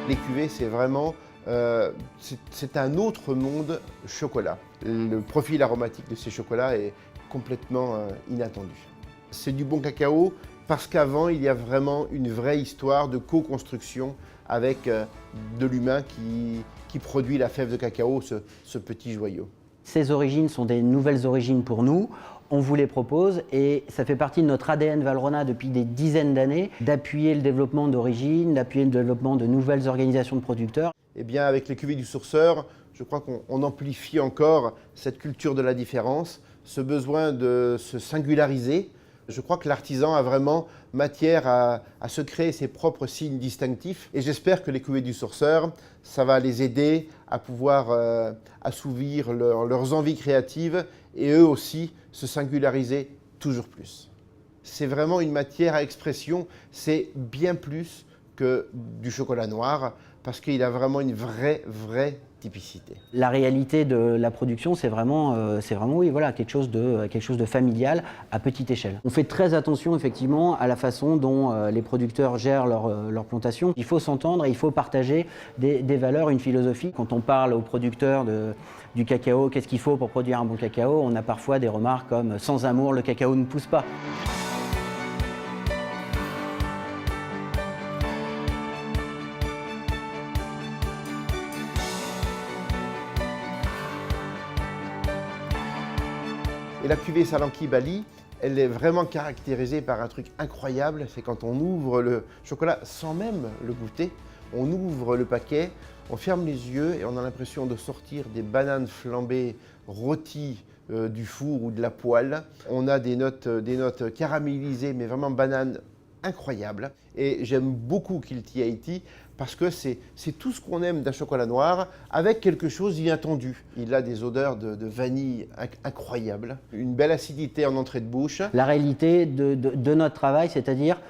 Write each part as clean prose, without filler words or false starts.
Les cuvées, c'est vraiment c'est un autre monde chocolat. Le profil aromatique de ces chocolats est complètement inattendu. C'est du bon cacao parce qu'avant, il y a vraiment une vraie histoire de co-construction avec de l'humain qui produit la fève de cacao, ce petit joyau. Ces origines sont des nouvelles origines pour nous. On vous les propose et ça fait partie de notre ADN Valrhona depuis des dizaines d'années, d'appuyer le développement d'origines, d'appuyer le développement de nouvelles organisations de producteurs. Eh bien, avec les cuvées du sourceur, je crois qu'on amplifie encore cette culture de la différence, ce besoin de se singulariser. Je crois que l'artisan a vraiment matière à se créer ses propres signes distinctifs et j'espère que les cuvées du sourceur, ça va les aider à pouvoir assouvir leurs envies créatives et eux aussi se singulariser toujours plus. C'est vraiment une matière à expression, c'est bien plus que du chocolat noir parce qu'il a vraiment une vraie typicité. La réalité de la production, c'est vraiment oui, voilà, quelque chose de familial à petite échelle. On fait très attention effectivement à la façon dont les producteurs gèrent leur plantation. Il faut s'entendre et il faut partager des valeurs, une philosophie. Quand on parle aux producteurs du cacao, qu'est-ce qu'il faut pour produire un bon cacao, on a parfois des remarques comme « sans amour, le cacao ne pousse pas ». Et la cuvée Salanki Bali, elle est vraiment caractérisée par un truc incroyable, c'est quand on ouvre le chocolat sans même le goûter, on ouvre le paquet, on ferme les yeux et on a l'impression de sortir des bananes flambées rôties du four ou de la poêle. On a des notes caramélisées, mais vraiment bananes incroyables. Et j'aime beaucoup Kilty 80 parce que c'est tout ce qu'on aime d'un chocolat noir avec quelque chose d'inattendu. Il a des odeurs de vanille incroyables, une belle acidité en entrée de bouche. La réalité de notre travail, c'est-à-dire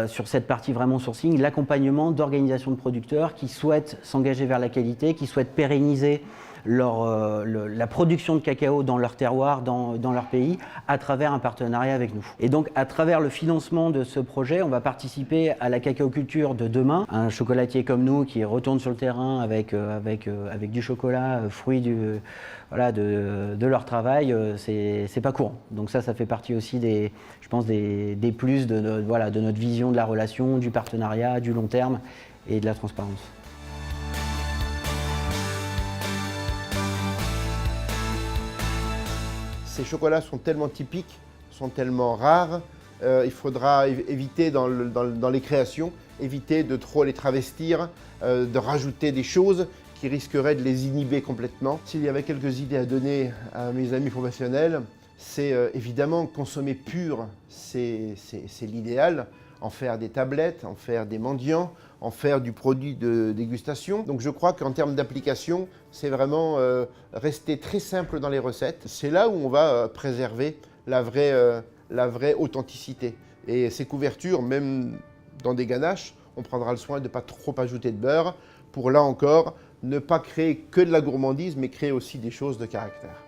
sur cette partie vraiment sourcing, l'accompagnement d'organisations de producteurs qui souhaitent s'engager vers la qualité, qui souhaitent pérenniser la production de cacao dans leur terroir, dans leur pays, à travers un partenariat avec nous. Et donc, à travers le financement de ce projet, on va participer à la cacaoculture de demain. Un chocolatier comme nous qui retourne sur le terrain avec du chocolat, fruit de leur travail, c'est pas courant. Donc ça fait partie aussi des plus de notre vision de la relation, du partenariat, du long terme et de la transparence. Ces chocolats sont tellement typiques, sont tellement rares, il faudra éviter dans les créations, éviter de trop les travestir, de rajouter des choses qui risqueraient de les inhiber complètement. S'il y avait quelques idées à donner à mes amis professionnels, c'est évidemment consommer pur, c'est l'idéal. En faire des tablettes, en faire des mendiants, en faire du produit de dégustation. Donc je crois qu'en termes d'application, c'est vraiment rester très simple dans les recettes. C'est là où on va préserver la vraie authenticité. Et ces couvertures, même dans des ganaches, on prendra le soin de ne pas trop ajouter de beurre pour là encore ne pas créer que de la gourmandise, mais créer aussi des choses de caractère.